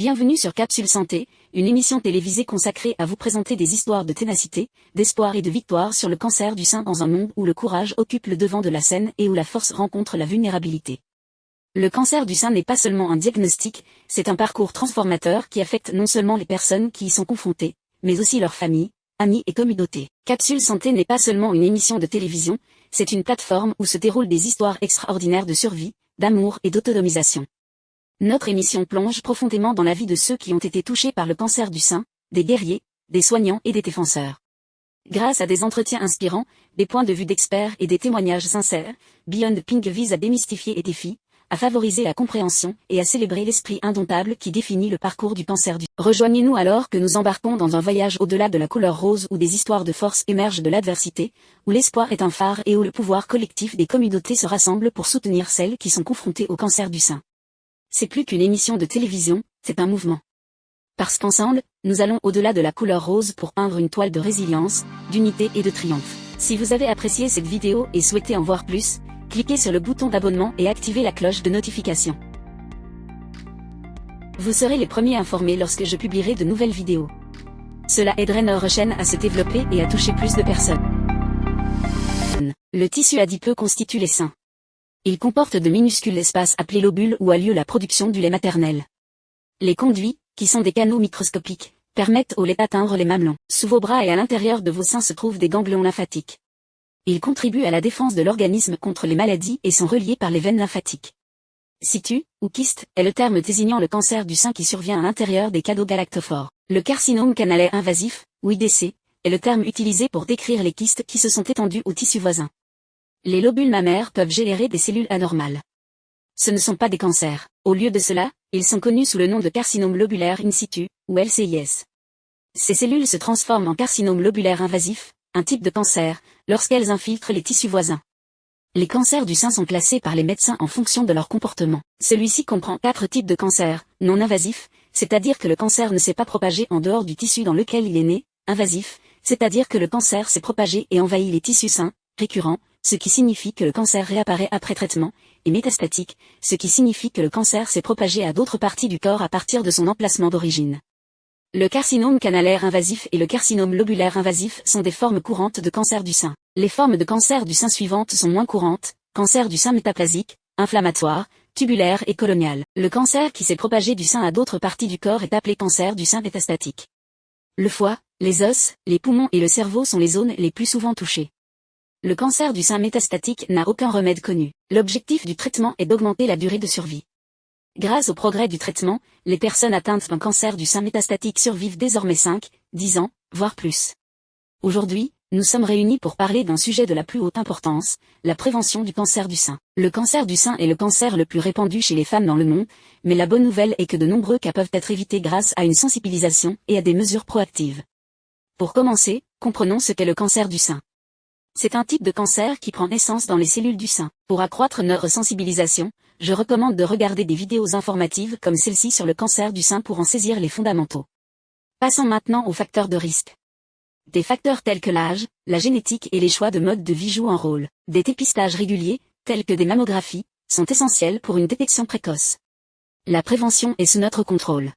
Bienvenue sur Capsule Santé, une émission télévisée consacrée à vous présenter des histoires de ténacité, d'espoir et de victoire sur le cancer du sein dans un monde où le courage occupe le devant de la scène et où la force rencontre la vulnérabilité. Le cancer du sein n'est pas seulement un diagnostic, c'est un parcours transformateur qui affecte non seulement les personnes qui y sont confrontées, mais aussi leurs familles, amis et communautés. Capsule Santé n'est pas seulement une émission de télévision, c'est une plateforme où se déroulent des histoires extraordinaires de survie, d'amour et d'autonomisation. Notre émission plonge profondément dans la vie de ceux qui ont été touchés par le cancer du sein, des guerriers, des soignants et des défenseurs. Grâce à des entretiens inspirants, des points de vue d'experts et des témoignages sincères, Beyond Pink vise à démystifier les défis, à favoriser la compréhension et à célébrer l'esprit indomptable qui définit le parcours du cancer du sein. Rejoignez-nous alors que nous embarquons dans un voyage au-delà de la couleur rose où des histoires de force émergent de l'adversité, où l'espoir est un phare et où le pouvoir collectif des communautés se rassemble pour soutenir celles qui sont confrontées au cancer du sein. C'est plus qu'une émission de télévision, c'est un mouvement. Parce qu'ensemble, nous allons au-delà de la couleur rose pour peindre une toile de résilience, d'unité et de triomphe. Si vous avez apprécié cette vidéo et souhaitez en voir plus, cliquez sur le bouton d'abonnement et activez la cloche de notification. Vous serez les premiers informés lorsque je publierai de nouvelles vidéos. Cela aiderait notre chaîne à se développer et à toucher plus de personnes. Le tissu adipeux constitue les seins. Il comporte de minuscules espaces appelés lobules où a lieu la production du lait maternel. Les conduits, qui sont des canaux microscopiques, permettent au lait d'atteindre les mamelons. Sous vos bras et à l'intérieur de vos seins se trouvent des ganglions lymphatiques. Ils contribuent à la défense de l'organisme contre les maladies et sont reliés par les veines lymphatiques. Situ, ou kyste, est le terme désignant le cancer du sein qui survient à l'intérieur des canaux galactophores. Le carcinome canalaire invasif, ou IDC, est le terme utilisé pour décrire les kystes qui se sont étendus au tissu voisin. Les lobules mammaires peuvent générer des cellules anormales. Ce ne sont pas des cancers. Au lieu de cela, ils sont connus sous le nom de carcinome lobulaire in situ, ou LCIS. Ces cellules se transforment en carcinome lobulaire invasif, un type de cancer, lorsqu'elles infiltrent les tissus voisins. Les cancers du sein sont classés par les médecins en fonction de leur comportement. Celui-ci comprend 4 types de cancers, non invasifs, c'est-à-dire que le cancer ne s'est pas propagé en dehors du tissu dans lequel il est né, invasif, c'est-à-dire que le cancer s'est propagé et envahit les tissus sains, récurrents, ce qui signifie que le cancer réapparaît après traitement, et métastatique, ce qui signifie que le cancer s'est propagé à d'autres parties du corps à partir de son emplacement d'origine. Le carcinome canalaire invasif et le carcinome lobulaire invasif sont des formes courantes de cancer du sein. Les formes de cancer du sein suivantes sont moins courantes: cancer du sein métaplasique, inflammatoire, tubulaire et colonial. Le cancer qui s'est propagé du sein à d'autres parties du corps est appelé cancer du sein métastatique. Le foie, les os, les poumons et le cerveau sont les zones les plus souvent touchées. Le cancer du sein métastatique n'a aucun remède connu. L'objectif du traitement est d'augmenter la durée de survie. Grâce au progrès du traitement, les personnes atteintes d'un cancer du sein métastatique survivent désormais 5, 10 ans, voire plus. Aujourd'hui, nous sommes réunis pour parler d'un sujet de la plus haute importance, la prévention du cancer du sein. Le cancer du sein est le cancer le plus répandu chez les femmes dans le monde, mais la bonne nouvelle est que de nombreux cas peuvent être évités grâce à une sensibilisation et à des mesures proactives. Pour commencer, comprenons ce qu'est le cancer du sein. C'est un type de cancer qui prend naissance dans les cellules du sein. Pour accroître notre sensibilisation, je recommande de regarder des vidéos informatives comme celle-ci sur le cancer du sein pour en saisir les fondamentaux. Passons maintenant aux facteurs de risque. Des facteurs tels que l'âge, la génétique et les choix de mode de vie jouent un rôle. Des dépistages réguliers, tels que des mammographies, sont essentiels pour une détection précoce. La prévention est sous notre contrôle.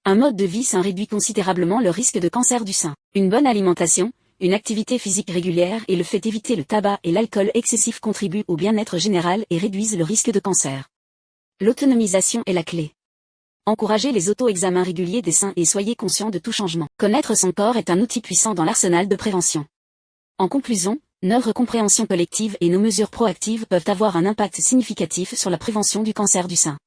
Un mode de vie sain réduit considérablement le risque de cancer du sein. Une bonne alimentation, une activité physique régulière et le fait d'éviter le tabac et l'alcool excessif contribuent au bien-être général et réduisent le risque de cancer. L'autonomisation est la clé. Encouragez les auto-examens réguliers des seins et soyez conscient de tout changement. Connaître son corps est un outil puissant dans l'arsenal de prévention. En conclusion, notre compréhension collective et nos mesures proactives peuvent avoir un impact significatif sur la prévention du cancer du sein.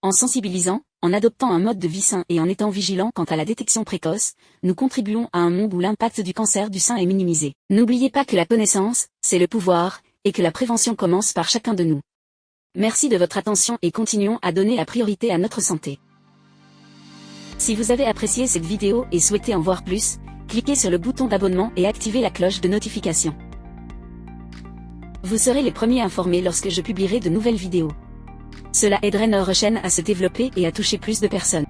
En sensibilisant, en adoptant un mode de vie sain et en étant vigilants quant à la détection précoce, nous contribuons à un monde où l'impact du cancer du sein est minimisé. N'oubliez pas que la connaissance, c'est le pouvoir, et que la prévention commence par chacun de nous. Merci de votre attention et continuons à donner la priorité à notre santé. Si vous avez apprécié cette vidéo et souhaitez en voir plus, cliquez sur le bouton d'abonnement et activez la cloche de notification. Vous serez les premiers informés lorsque je publierai de nouvelles vidéos. Cela aiderait notre chaîne à se développer et à toucher plus de personnes.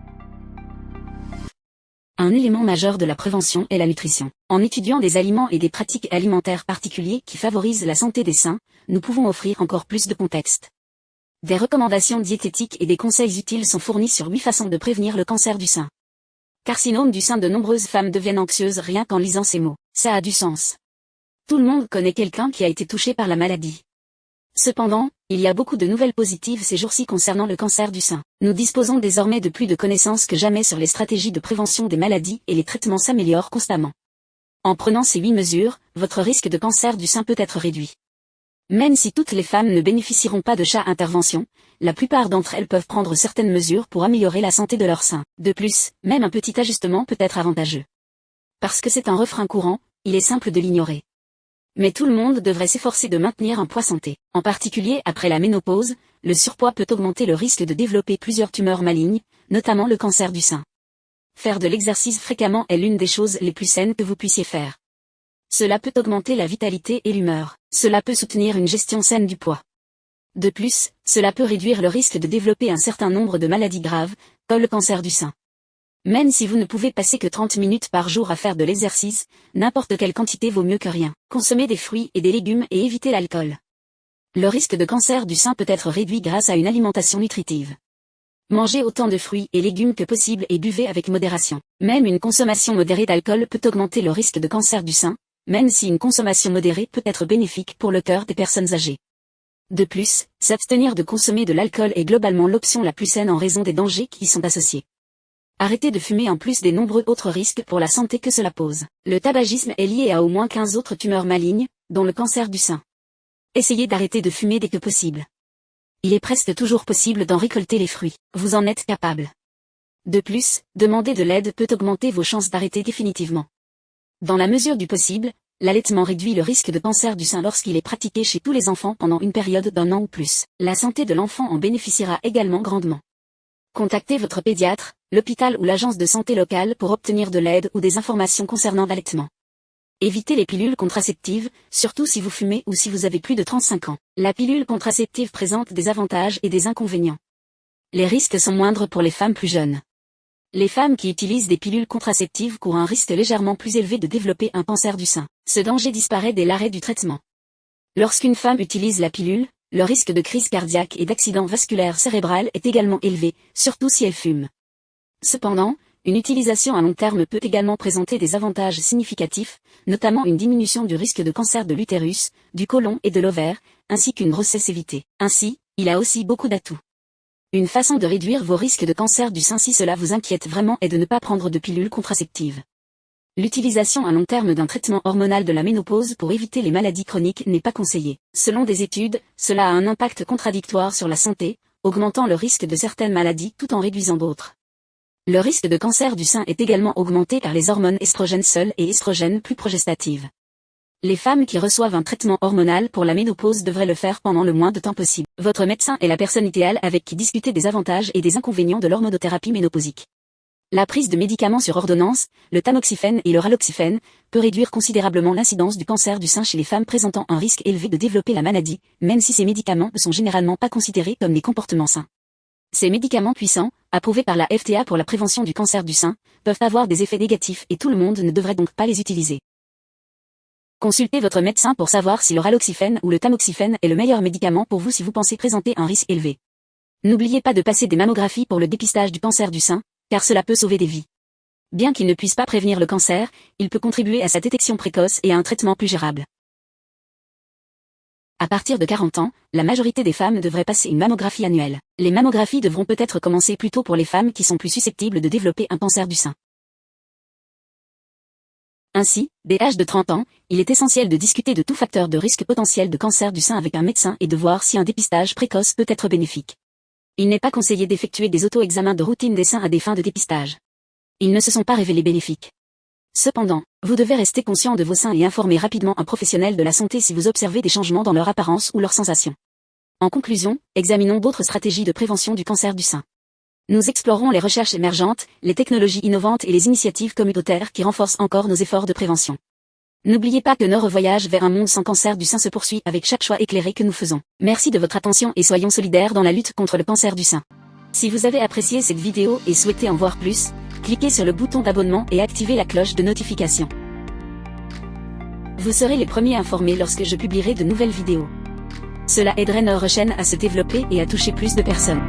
Un élément majeur de la prévention est la nutrition. En étudiant des aliments et des pratiques alimentaires particuliers qui favorisent la santé des seins, nous pouvons offrir encore plus de contexte. Des recommandations diététiques et des conseils utiles sont fournis sur 8 façons de prévenir le cancer du sein. Carcinome du sein, de nombreuses femmes deviennent anxieuses rien qu'en lisant ces mots. Ça a du sens. Tout le monde connaît quelqu'un qui a été touché par la maladie. Cependant, il y a beaucoup de nouvelles positives ces jours-ci concernant le cancer du sein. Nous disposons désormais de plus de connaissances que jamais sur les stratégies de prévention des maladies et les traitements s'améliorent constamment. En prenant ces 8 mesures, votre risque de cancer du sein peut être réduit. Même si toutes les femmes ne bénéficieront pas de chaque intervention, la plupart d'entre elles peuvent prendre certaines mesures pour améliorer la santé de leur sein. De plus, même un petit ajustement peut être avantageux. Parce que c'est un refrain courant, il est simple de l'ignorer. Mais tout le monde devrait s'efforcer de maintenir un poids santé. En particulier après la ménopause, le surpoids peut augmenter le risque de développer plusieurs tumeurs malignes, notamment le cancer du sein. Faire de l'exercice fréquemment est l'une des choses les plus saines que vous puissiez faire. Cela peut augmenter la vitalité et l'humeur. Cela peut soutenir une gestion saine du poids. De plus, cela peut réduire le risque de développer un certain nombre de maladies graves, comme le cancer du sein. Même si vous ne pouvez passer que 30 minutes par jour à faire de l'exercice, n'importe quelle quantité vaut mieux que rien. Consommez des fruits et des légumes et évitez l'alcool. Le risque de cancer du sein peut être réduit grâce à une alimentation nutritive. Mangez autant de fruits et légumes que possible et buvez avec modération. Même une consommation modérée d'alcool peut augmenter le risque de cancer du sein, même si une consommation modérée peut être bénéfique pour le cœur des personnes âgées. De plus, s'abstenir de consommer de l'alcool est globalement l'option la plus saine en raison des dangers qui y sont associés. Arrêtez de fumer en plus des nombreux autres risques pour la santé que cela pose. Le tabagisme est lié à au moins 15 autres tumeurs malignes, dont le cancer du sein. Essayez d'arrêter de fumer dès que possible. Il est presque toujours possible d'en récolter les fruits. Vous en êtes capable. De plus, demander de l'aide peut augmenter vos chances d'arrêter définitivement. Dans la mesure du possible, l'allaitement réduit le risque de cancer du sein lorsqu'il est pratiqué chez tous les enfants pendant une période d'1 an ou plus. La santé de l'enfant en bénéficiera également grandement. Contactez votre pédiatre, l'hôpital ou l'agence de santé locale pour obtenir de l'aide ou des informations concernant l'allaitement. Évitez les pilules contraceptives, surtout si vous fumez ou si vous avez plus de 35 ans. La pilule contraceptive présente des avantages et des inconvénients. Les risques sont moindres pour les femmes plus jeunes. Les femmes qui utilisent des pilules contraceptives courent un risque légèrement plus élevé de développer un cancer du sein. Ce danger disparaît dès l'arrêt du traitement. Lorsqu'une femme utilise la pilule, le risque de crise cardiaque et d'accident vasculaire cérébral est également élevé, surtout si elle fume. Cependant, une utilisation à long terme peut également présenter des avantages significatifs, notamment une diminution du risque de cancer de l'utérus, du côlon et de l'ovaire, ainsi qu'une grossesse évitée. Ainsi, il a aussi beaucoup d'atouts. Une façon de réduire vos risques de cancer du sein si cela vous inquiète vraiment est de ne pas prendre de pilules contraceptives. L'utilisation à long terme d'un traitement hormonal de la ménopause pour éviter les maladies chroniques n'est pas conseillée. Selon des études, cela a un impact contradictoire sur la santé, augmentant le risque de certaines maladies tout en réduisant d'autres. Le risque de cancer du sein est également augmenté par les hormones estrogènes seules et estrogènes plus progestatives. Les femmes qui reçoivent un traitement hormonal pour la ménopause devraient le faire pendant le moins de temps possible. Votre médecin est la personne idéale avec qui discuter des avantages et des inconvénients de l'hormonothérapie ménopausique. La prise de médicaments sur ordonnance, le tamoxifène et le raloxifène, peut réduire considérablement l'incidence du cancer du sein chez les femmes présentant un risque élevé de développer la maladie, même si ces médicaments ne sont généralement pas considérés comme des comportements sains. Ces médicaments puissants, approuvés par la FDA pour la prévention du cancer du sein, peuvent avoir des effets négatifs et tout le monde ne devrait donc pas les utiliser. Consultez votre médecin pour savoir si le raloxifène ou le tamoxifène est le meilleur médicament pour vous si vous pensez présenter un risque élevé. N'oubliez pas de passer des mammographies pour le dépistage du cancer du sein, car cela peut sauver des vies. Bien qu'il ne puisse pas prévenir le cancer, il peut contribuer à sa détection précoce et à un traitement plus gérable. À partir de 40 ans, la majorité des femmes devraient passer une mammographie annuelle. Les mammographies devront peut-être commencer plus tôt pour les femmes qui sont plus susceptibles de développer un cancer du sein. Ainsi, dès l'âge de 30 ans, il est essentiel de discuter de tout facteur de risque potentiel de cancer du sein avec un médecin et de voir si un dépistage précoce peut être bénéfique. Il n'est pas conseillé d'effectuer des auto-examens de routine des seins à des fins de dépistage. Ils ne se sont pas révélés bénéfiques. Cependant, vous devez rester conscient de vos seins et informer rapidement un professionnel de la santé si vous observez des changements dans leur apparence ou leurs sensations. En conclusion, examinons d'autres stratégies de prévention du cancer du sein. Nous explorerons les recherches émergentes, les technologies innovantes et les initiatives communautaires qui renforcent encore nos efforts de prévention. N'oubliez pas que notre voyage vers un monde sans cancer du sein se poursuit avec chaque choix éclairé que nous faisons. Merci de votre attention et soyons solidaires dans la lutte contre le cancer du sein. Si vous avez apprécié cette vidéo et souhaitez en voir plus, cliquez sur le bouton d'abonnement et activez la cloche de notification. Vous serez les premiers informés lorsque je publierai de nouvelles vidéos. Cela aiderait notre chaîne à se développer et à toucher plus de personnes.